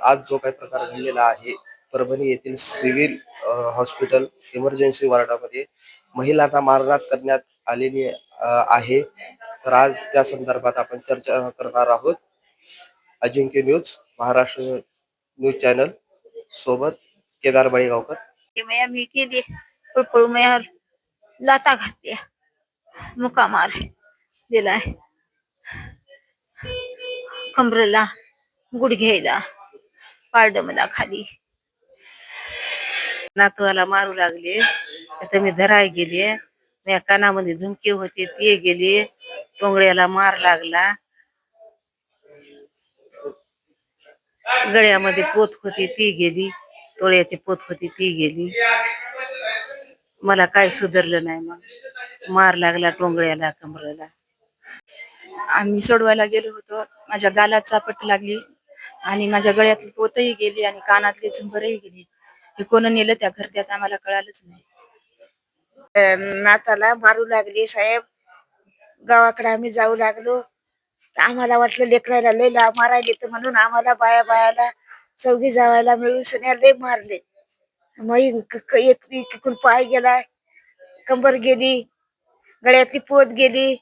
आज जो काही प्रकार घडलेला आहे परभणी येथील सिव्हिल हॉस्पिटल इमर्जन्सी वॉर्डामध्ये महिलांना मारहाण करण्यात आलेली आहे. तर आज त्या संदर्भात आपण चर्चा करणार आहोत. अजिंक्य न्यूज महाराष्ट्र न्यूज चॅनल सोबत केदार बळीगावकर. मी केली पळपळ मैयावर लाता घातल्या, मुका मार दिलाय कमरेला, गुडघ्याला, पारडमला खाली. नातवाला मारू लागले तर मी धराय गेले. मी कानामध्ये झुमके होते ते गेले, टोंगळ्याला मार लागला, गळ्यामध्ये पोत होती ती गेली, तोळ्याची पोत होती ती गेली. मला काय सुधारलं नाही. मग मार लागला टोंगळ्याला, कमरेला. आम्ही सोडवायला गेलो होतो. माझ्या गालात चापट लागली आणि माझ्या गळ्यातली पोतही गेली आणि कानातली झुंबरही गेली. हे कोण नेलं त्या घरट्यात आम्हाला कळालंच नाही. नाताला मारू लागले साहेब. गावाकडे आम्ही जाऊ लागलो. आम्हाला वाटलं लेकराला लय मारायले, तर म्हणून आम्हाला बायाला चौघी जावायला मिळून सन्या लय मारले. मग एक पाय गेलाय, कंबर गेली, गळ्यातली पोत गेली.